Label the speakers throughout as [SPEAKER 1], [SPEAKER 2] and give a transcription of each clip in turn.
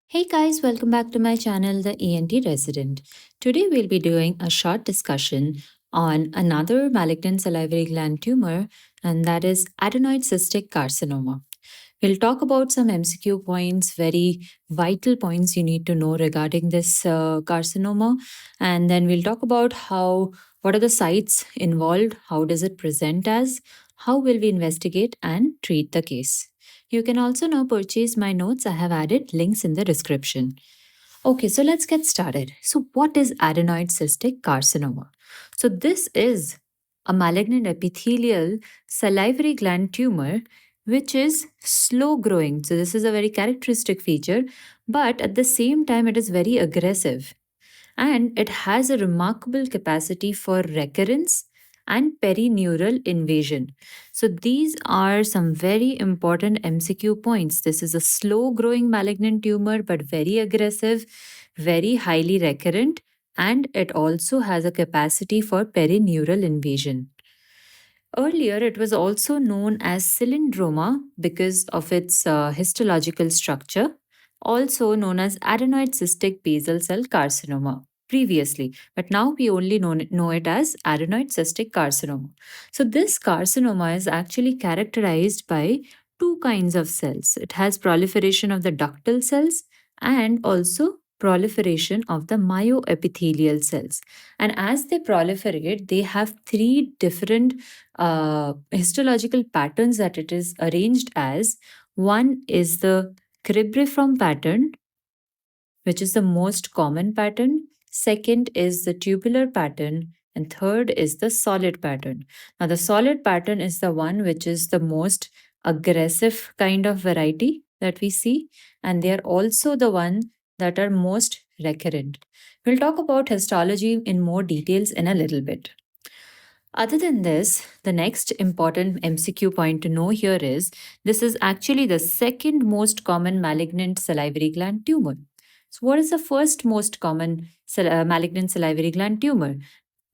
[SPEAKER 1] Hey guys, welcome back to my channel, The ENT Resident. Today we'll be doing a short discussion on another malignant salivary gland tumor, and that is adenoid cystic carcinoma. We'll talk about some MCQ points, very vital points you need to know regarding this carcinoma, and then we'll talk about what are the sites involved, how does it present as, how will we investigate and treat the case. You can also now purchase my notes. I have added links in the description. Okay, so let's get started. So, what is adenoid cystic carcinoma? So, this is a malignant epithelial salivary gland tumor which is slow growing. So, this is a very characteristic feature, but at the same time, it is very aggressive and it has a remarkable capacity for recurrence and perineural invasion. So, these are some very important MCQ points. This is a slow growing malignant tumor, but very aggressive, very highly recurrent, and it also has a capacity for perineural invasion. Earlier, it was also known as cylindroma because of its histological structure, also known as adenoid cystic basal cell carcinoma previously, but now we only know it as adenoid cystic carcinoma. So, this carcinoma is actually characterized by two kinds of cells. It has proliferation of the ductal cells and also proliferation of the myoepithelial cells. And as they proliferate, they have three different histological patterns that it is arranged as. One is the cribriform pattern, which is the most common pattern. Second is the tubular pattern. And third is the solid pattern. Now, the solid pattern is the one which is the most aggressive kind of variety that we see. And they are also the one that are most recurrent. We'll talk about histology in more details in a little bit. Other than this, the next important MCQ point to know here is this is actually the second most common malignant salivary gland tumor. So, what is the first most common malignant salivary gland tumor?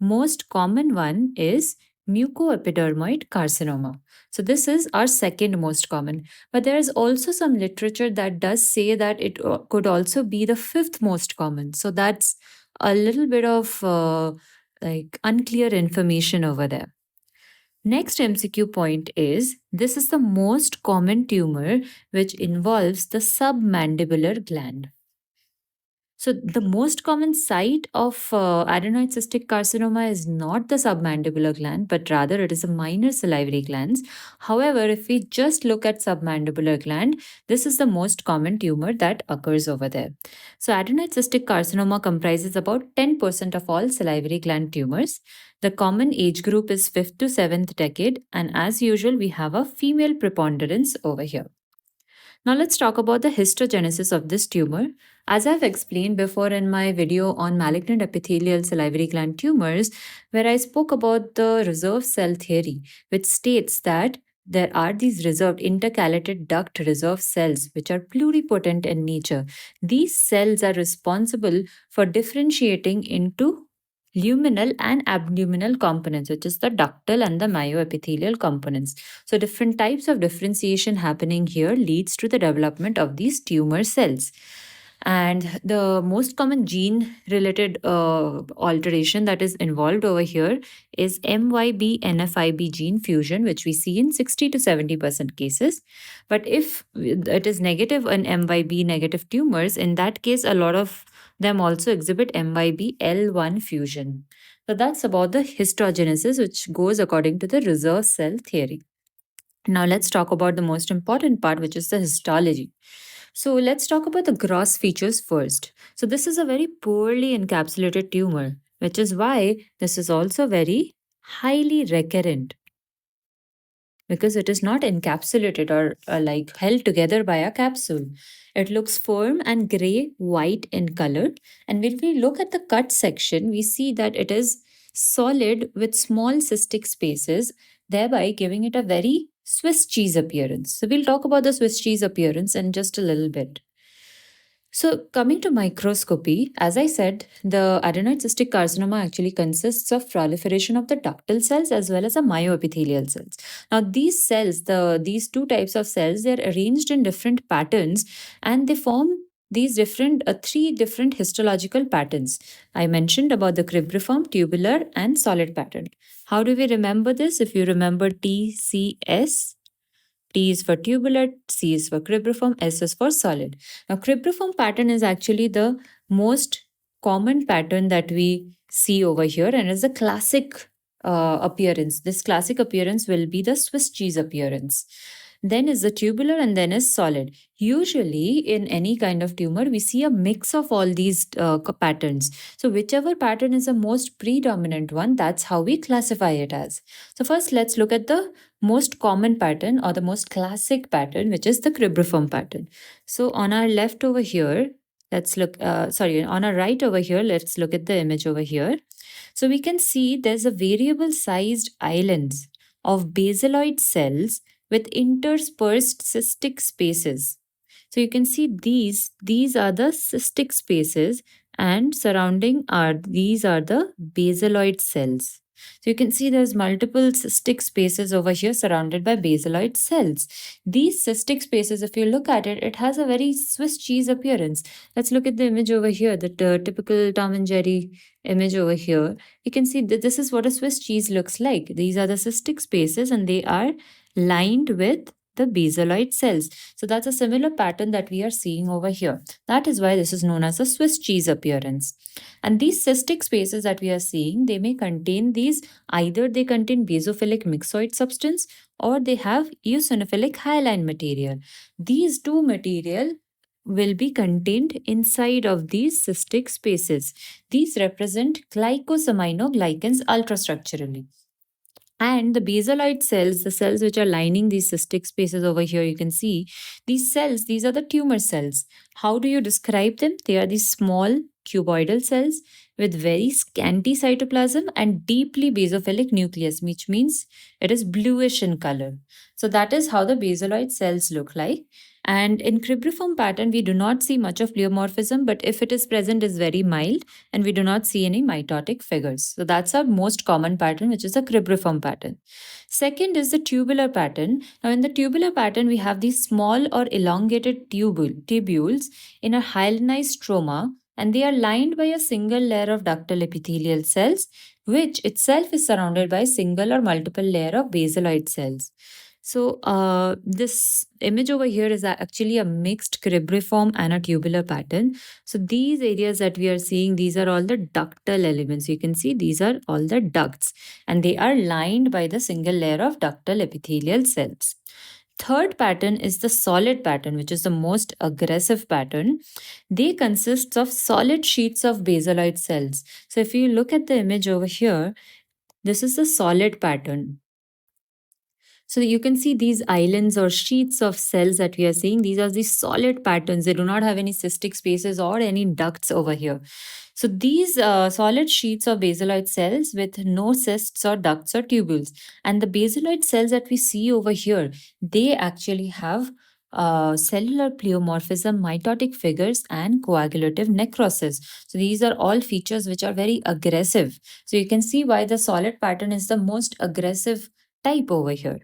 [SPEAKER 1] Most common one is mucoepidermoid carcinoma. So, this is our second most common. But there is also some literature that does say that it could also be the fifth most common. So, that's a little bit of like unclear information over there. Next MCQ point is this is the most common tumor which involves the submandibular gland. So, the most common site of adenoid cystic carcinoma is not the submandibular gland, but rather it is a minor salivary glands. However, if we just look at submandibular gland, this is the most common tumor that occurs over there. So, adenoid cystic carcinoma comprises about 10% of all salivary gland tumors. The common age group is 5th to 7th decade, and as usual, we have a female preponderance over here. Now let's talk about the histogenesis of this tumor. As I've explained before in my video on malignant epithelial salivary gland tumors, where I spoke about the reserve cell theory, which states that there are these reserved intercalated duct reserve cells which are pluripotent in nature. These cells are responsible for differentiating into luminal and abdominal components, which is the ductal and the myoepithelial components. So, different types of differentiation happening here leads to the development of these tumor cells. And the most common gene related alteration that is involved over here is MYB NFIB gene fusion, which we see in 60 to 70% cases. But if it is negative in MYB negative tumors, in that case, a lot of them also exhibit MYB L1 fusion. So that's about the histogenesis, which goes according to the reserve cell theory. Now let's talk about the most important part, which is the histology. So let's talk about the gross features first. So this is a very poorly encapsulated tumor, which is why this is also very highly recurrent because it is not encapsulated or like held together by a capsule. It looks firm and gray white in color. And when we look at the cut section, we see that it is solid with small cystic spaces, thereby giving it a very Swiss cheese appearance. So we'll talk about the Swiss cheese appearance in just a little bit. So, coming to microscopy, as I said, the adenoid cystic carcinoma actually consists of proliferation of the ductal cells as well as the myoepithelial cells. Now, these cells, these two types of cells, they're arranged in different patterns and they form these three different histological patterns. I mentioned about the cribriform, tubular, and solid pattern. How do we remember this? If you remember TCS, T is for tubular, C is for cribriform, S is for solid. Now, cribriform pattern is actually the most common pattern that we see over here and is a classic appearance. This classic appearance will be the Swiss cheese appearance. Then is the tubular and then is solid. Usually, in any kind of tumor, we see a mix of all these patterns. So, whichever pattern is the most predominant one, that's how we classify it as. So, first, let's look at the most common pattern or the most classic pattern, which is the cribriform pattern. So, on our left over here, let's look, on our right over here, let's look at the image over here. So, we can see there's a variable sized islands of basaloid cells with interspersed cystic spaces. So you can see these are the cystic spaces and surrounding these are the basaloid cells. So you can see there's multiple cystic spaces over here surrounded by basaloid cells. These cystic spaces, if you look at it, it has a very Swiss cheese appearance. Let's look at the image over here, the typical Tom and Jerry image over here. You can see that this is what a Swiss cheese looks like. These are the cystic spaces and they are lined with the basaloid cells. So that's a similar pattern that we are seeing over here. That is why this is known as a Swiss cheese appearance. And these cystic spaces that we are seeing, they may contain either they contain basophilic myxoid substance or they have eosinophilic hyaline material. These two material will be contained inside of these cystic spaces. These represent glycosaminoglycans ultrastructurally. And the basaloid cells, the cells which are lining these cystic spaces over here, you can see these cells, these are the tumor cells. How do you describe them? They are these small cuboidal cells with very scanty cytoplasm and deeply basophilic nucleus, which means it is bluish in color. So that is how the basaloid cells look like. And in cribriform pattern, we do not see much of pleomorphism, but if it is present, is very mild, and we do not see any mitotic figures. So that's our most common pattern, which is the cribriform pattern. Second is the tubular pattern. Now, in the tubular pattern, we have these small or elongated tubules in a hyalinized stroma, and they are lined by a single layer of ductal epithelial cells, which itself is surrounded by a single or multiple layer of basaloid cells. So this image over here is actually a mixed cribriform and a tubular pattern. So these areas that we are seeing, these are all the ductal elements. You can see these are all the ducts and they are lined by the single layer of ductal epithelial cells. Third pattern is the solid pattern, which is the most aggressive pattern. They consist of solid sheets of basaloid cells. So if you look at the image over here, this is the solid pattern. So you can see these islands or sheets of cells that we are seeing. These are the solid patterns. They do not have any cystic spaces or any ducts over here. So these solid sheets of basaloid cells with no cysts or ducts or tubules. And the basaloid cells that we see over here, they actually have cellular pleomorphism, mitotic figures, and coagulative necrosis. So these are all features which are very aggressive. So you can see why the solid pattern is the most aggressive type over here.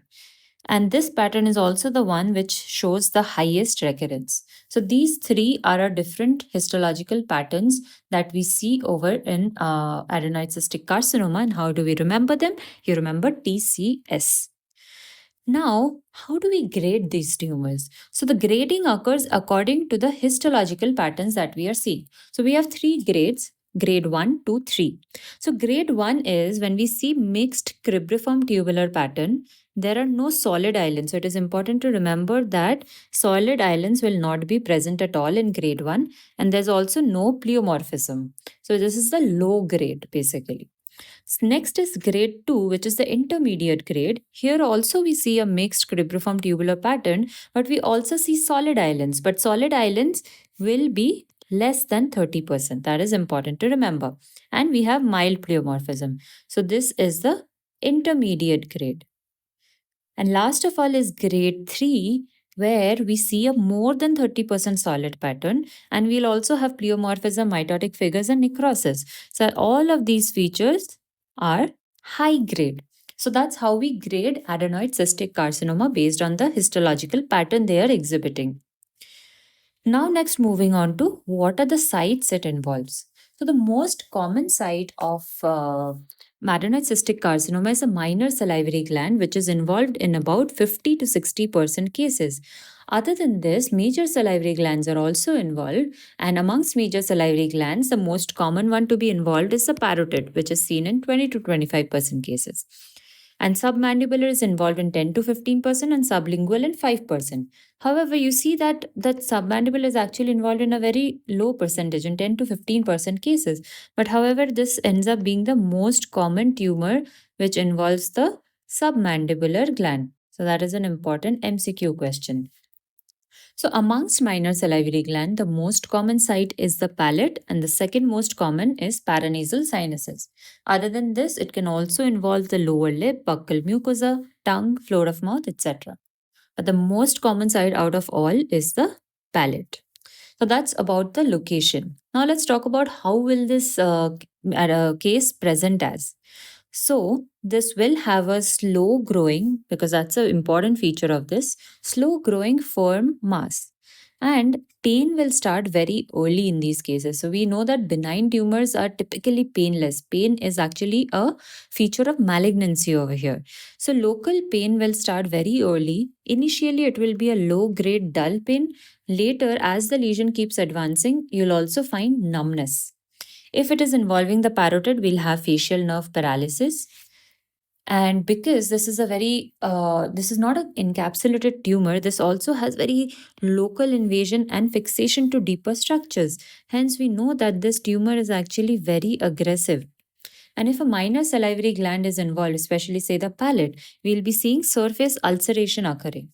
[SPEAKER 1] And this pattern is also the one which shows the highest recurrence. So these three are a different histological patterns that we see over in adenoid cystic carcinoma. And how do we remember them? You remember TCS. Now, how do we grade these tumors? So the grading occurs according to the histological patterns that we are seeing. So we have three grades, grade 1, 2, 3. So grade 1 is when we see mixed cribriform tubular pattern, there are no solid islands. So it is important to remember that solid islands will not be present at all in grade 1 and there's also no pleomorphism. So this is the low grade basically. Next is grade 2, which is the intermediate grade. Here also we see a mixed cribriform tubular pattern, but we also see solid islands. But solid islands will be less than 30%. That is important to remember. And we have mild pleomorphism. So this is the intermediate grade. And last of all is grade 3, where we see a more than 30% solid pattern, and we'll also have pleomorphism, mitotic figures, and necrosis. So all of these features are high grade. So that's how we grade adenoid cystic carcinoma based on the histological pattern they are exhibiting. Now, next, moving on to what are the sites it involves. So, the most common site of Adenoid cystic carcinoma is a minor salivary gland, which is involved in about 50 to 60% cases. Other than this, major salivary glands are also involved, and amongst major salivary glands, the most common one to be involved is the parotid, which is seen in 20 to 25% cases. And submandibular is involved in 10 to 15% and sublingual in 5%. However, you see that submandible is actually involved in a very low percentage, in 10 to 15% cases. But however, this ends up being the most common tumor which involves the submandibular gland. So that is an important MCQ question. So amongst minor salivary gland, the most common site is the palate, and the second most common is paranasal sinuses. Other than this, it can also involve the lower lip, buccal mucosa, tongue, floor of mouth, etc. But the most common site out of all is the palate. So that's about the location. Now let's talk about how will this case present as. So this will have a slow growing, because that's an important feature of this, slow growing firm mass. And pain will start very early in these cases. So we know that benign tumors are typically painless. Pain is actually a feature of malignancy over here. So local pain will start very early. Initially, it will be a low grade dull pain. Later, as the lesion keeps advancing, you'll also find numbness. If it is involving the parotid, we'll have facial nerve paralysis. And because this is not an encapsulated tumor, this also has very local invasion and fixation to deeper structures. Hence, we know that this tumor is actually very aggressive. And if a minor salivary gland is involved, especially say the palate, we'll be seeing surface ulceration occurring.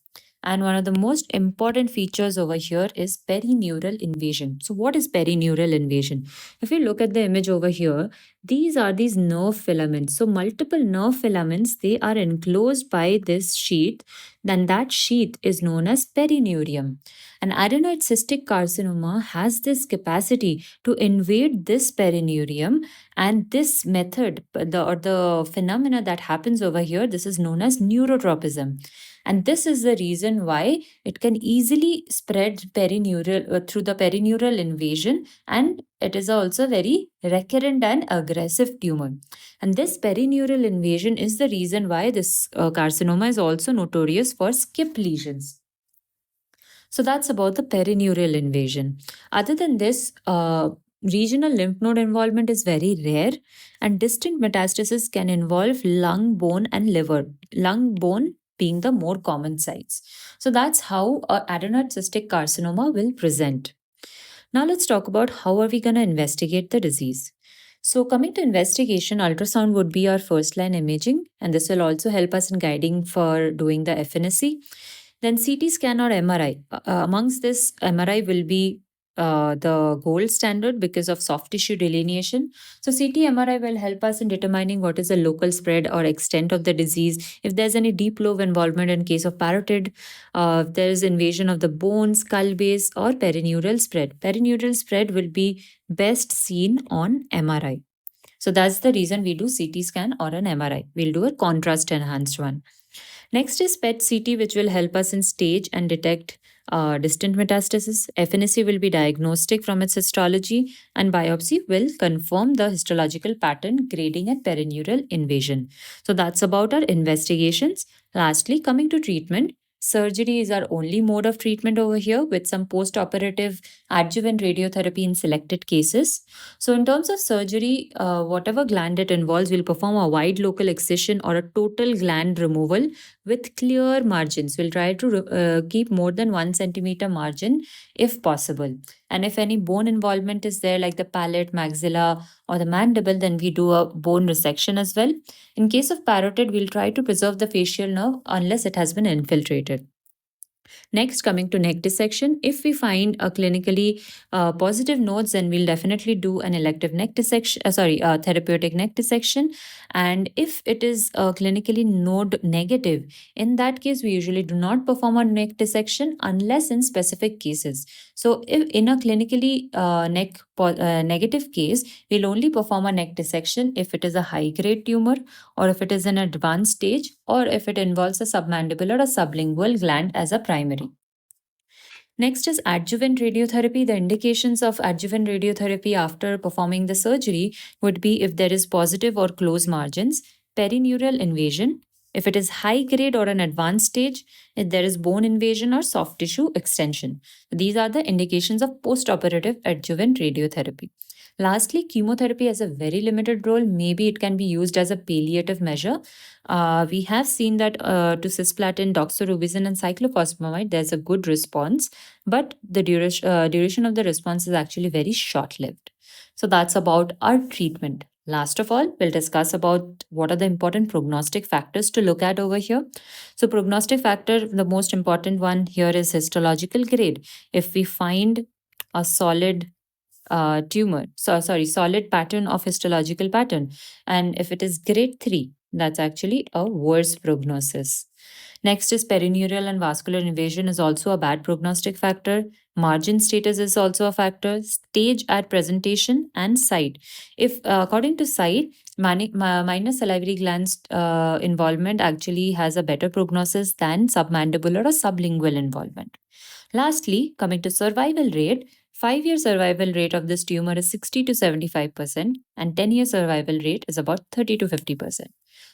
[SPEAKER 1] And one of the most important features over here is perineural invasion. So, what is perineural invasion? If you look at the image over here, these are these nerve filaments. So, multiple nerve filaments, they are enclosed by this sheath. Then that sheath is known as perineurium. And adenoid cystic carcinoma has this capacity to invade this perineurium, and this method, the phenomena that happens over here, this is known as neurotropism. And this is the reason why it can easily spread perineural through the perineural invasion, and it is also very recurrent and aggressive tumor. And this perineural invasion is the reason why this carcinoma is also notorious for skip lesions. So that's about the perineural invasion. Other than this, regional lymph node involvement is very rare, and distant metastasis can involve lung, bone, and liver. Lung, bone being the more common sites. So that's how adenoid cystic carcinoma will present. Now let's talk about how are we going to investigate the disease. So coming to investigation, ultrasound would be our first line imaging, and this will also help us in guiding for doing the FNSC. Then CT scan or MRI. Amongst this, MRI will be the gold standard because of soft tissue delineation. So CT MRI will help us in determining what is the local spread or extent of the disease. If there's any deep lobe involvement in case of parotid, if there is invasion of the bone, skull base, or perineural spread. Perineural spread will be best seen on MRI. So that's the reason we do CT scan or an MRI. We'll do a contrast enhanced one. Next is PET CT, which will help us in stage and detect distant metastasis. FNSC will be diagnostic from its histology, and biopsy will confirm the histological pattern, grading, and perineural invasion. So that's about our investigations. Lastly, coming to treatment. Surgery is our only mode of treatment over here, with some post-operative adjuvant radiotherapy in selected cases. So in terms of surgery, whatever gland it involves, we'll perform a wide local excision or a total gland removal with clear margins. We'll try to keep more than 1 centimeter margin if possible. And if any bone involvement is there, like the palate, maxilla, or the mandible, then we do a bone resection as well. In case of parotid, we'll try to preserve the facial nerve unless it has been infiltrated. Next, coming to neck dissection, if we find a clinically positive nodes, then we'll definitely do an elective neck dissection, therapeutic neck dissection. And if it is clinically node negative, in that case, we usually do not perform a neck dissection unless in specific cases. So, if in a clinically negative case, we'll only perform a neck dissection if it is a high grade tumor, or if it is an advanced stage, or if it involves a submandibular or sublingual gland as a primary. Next is adjuvant radiotherapy. The indications of adjuvant radiotherapy after performing the surgery would be if there is positive or close margins, perineural invasion, if it is high grade or an advanced stage, if there is bone invasion or soft tissue extension. These are the indications of postoperative adjuvant radiotherapy. Lastly, chemotherapy has a very limited role. Maybe it can be used as a palliative measure. We have seen that to cisplatin, doxorubicin, and cyclophosphamide, there's a good response, but the duration of the response is actually very short lived. So that's about our treatment. Last of all, we'll discuss about what are the important prognostic factors to look at over here. So prognostic factor, the most important one here is histological grade. If we find a solid solid pattern of histological pattern, and if it is grade 3, that's actually a worse prognosis. Next is perineural and vascular invasion is also a bad prognostic factor. Margin status is also a factor. Stage at presentation and site. If according to site, minor salivary glands involvement actually has a better prognosis than submandibular or sublingual involvement. Lastly, coming to survival rate, 5-year survival rate of this tumor is 60 to 75%, and 10-year survival rate is about 30 to 50%.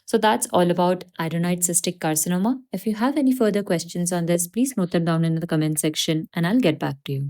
[SPEAKER 1] So that's all about adenoid cystic carcinoma. If you have any further questions on this, please note them down in the comment section and I'll get back to you.